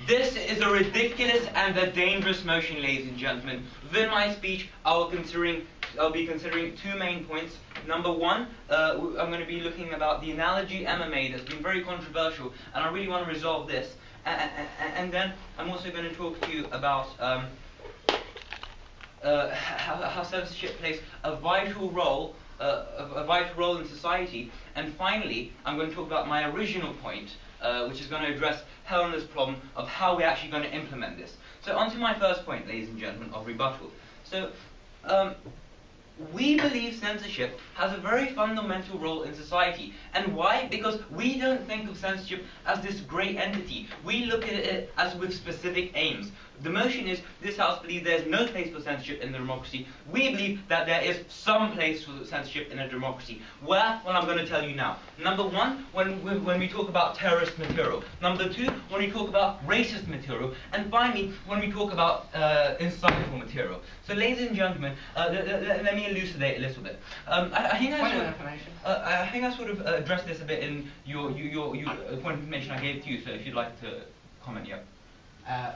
This is a ridiculous and a dangerous motion, ladies and gentlemen. Within my speech, I'll be considering two main points. Number one, I'm going to be looking about the analogy Emma made that's been very controversial, and I really want to resolve this. And then I'm also going to talk to you about how censorship plays a vital role in society. And finally, I'm going to talk about my original point, which is going to address Helena's problem of how we're actually going to implement this. So on to my first point, ladies and gentlemen, of rebuttal. So we believe censorship has a very fundamental role in society. And why? Because we don't think of censorship as this great entity. We look at it as with specific aims. The motion is, this House believes there's no place for censorship in the democracy. We believe that there is some place for censorship in a democracy. Where? Well, I'm going to tell you now. Number one, when we talk about terrorist material. Number two, when we talk about racist material. And finally, when we talk about insightful material. So, ladies and gentlemen, let me elucidate a little bit. I think I sort of addressed this a bit in your point of information I gave to you. So, if you'd like to comment, yeah.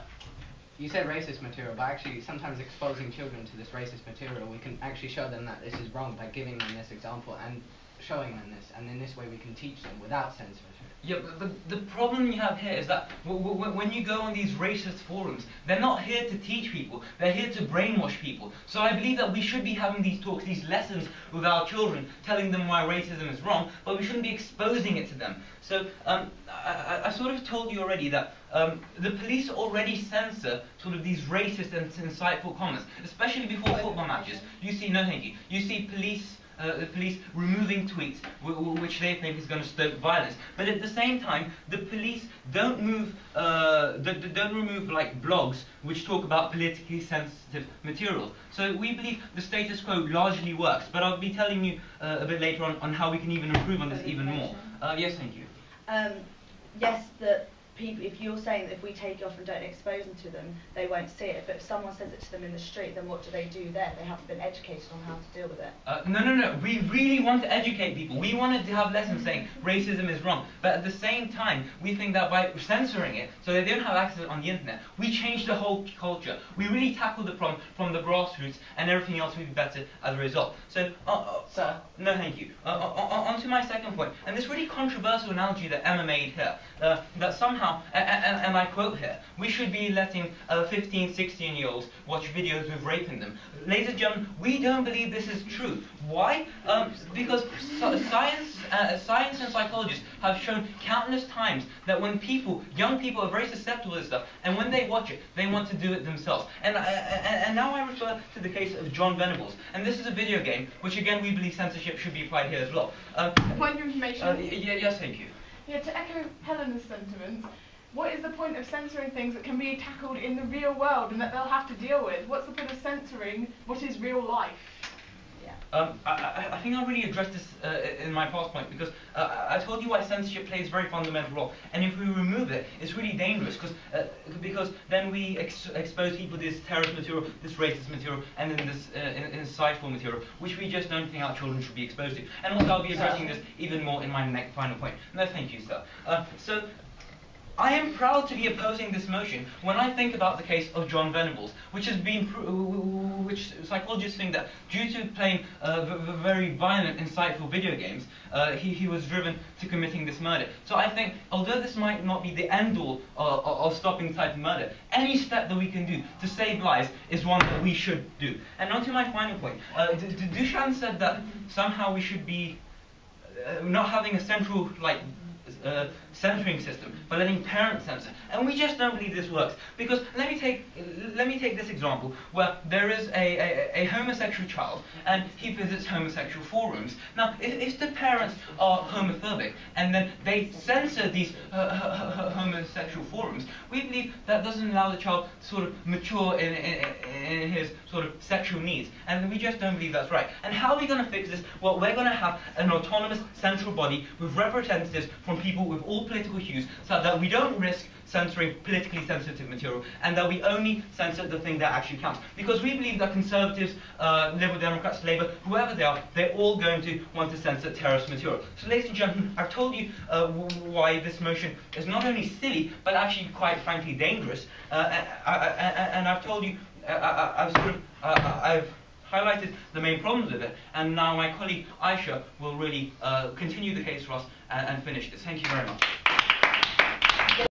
You said racist material, but actually sometimes exposing children to this racist material, we can actually show them that this is wrong by giving them this example and showing them this, and in this way we can teach them without censorship. Yeah, but the problem you have here is that when you go on these racist forums, they're not here to teach people, they're here to brainwash people. So I believe that we should be having these talks, these lessons with our children, telling them why racism is wrong, but we shouldn't be exposing it to them. So I sort of told you already that the police already censor sort of these racist and insightful comments, especially before football matches. You see, no thank you, you see the police removing tweets which they think is going to stoke violence, but at the same time, the police don't remove like blogs which talk about politically sensitive materials. So we believe the status quo largely works, but I'll be telling you a bit later on how we can even improve on this even more. Yes, thank you. Yes, that people, if you're saying that if we take it off and don't expose them to them, they won't see it, but if someone says it to them in the street, then what do they do there? They haven't been educated on how to deal with it. No. We really want to educate people. We wanted to have lessons saying racism is wrong. But at the same time, we think that by censoring it, so they don't have access on the internet, we change the whole culture. We really tackle the problem from the grassroots, and everything else will be better as a result. So, Sir? No, thank you. On to my second point, and this really controversial analogy that Emma made here, that somehow, and I quote here, we should be letting 15, 16-year-olds watch videos with rape in them. Ladies and gentlemen, we don't believe this is true. Why? Because science and psychologists have shown countless times that when young people are very susceptible to this stuff, and when they watch it, they want to do it themselves. And now I refer to the case of John Venables. And this is a video game, which again we believe censorship should be applied here as well. Point of information. Yes, thank you. Yeah, to echo Helena's sentiments, what is the point of censoring things that can be tackled in the real world and that they'll have to deal with? What's the point of censoring what is real life? I think I already addressed this in my past point, because I told you why censorship plays a very fundamental role, and if we remove it, it's really dangerous, because then we expose people to this terrorist material, this racist material, and then this insightful material, which we just don't think our children should be exposed to. And also I'll be addressing this even more in my final point. No, thank you, sir. So I am proud to be opposing this motion when I think about the case of John Venables, which psychologists think that due to playing very violent, insightful video games, he was driven to committing this murder. So I think, although this might not be the end-all of stopping type of murder, any step that we can do to save lives is one that we should do. And on to my final point. Duchamp said that somehow we should be not having a central, censoring system, but letting parents censor, and we just don't believe this works. Because let me take this example where there is a homosexual child and he visits homosexual forums. Now, if the parents are homophobic and then they censor these homosexual forums, we believe that doesn't allow the child to sort of mature in in his sort of sexual needs. And we just don't believe that's right. And how are we going to fix this? Well, we're going to have an autonomous central body with representatives from people with all political hues, so that we don't risk censoring politically sensitive material, and that we only censor the thing that actually counts. Because we believe that Conservatives, Liberal Democrats, Labour, whoever they are, they're all going to want to censor terrorist material. So ladies and gentlemen, I've told you why this motion is not only silly, but actually quite frankly dangerous. And I've told you, I've highlighted the main problems with it, and now my colleague Aisha will really continue the case for us and finish this. Thank you very much.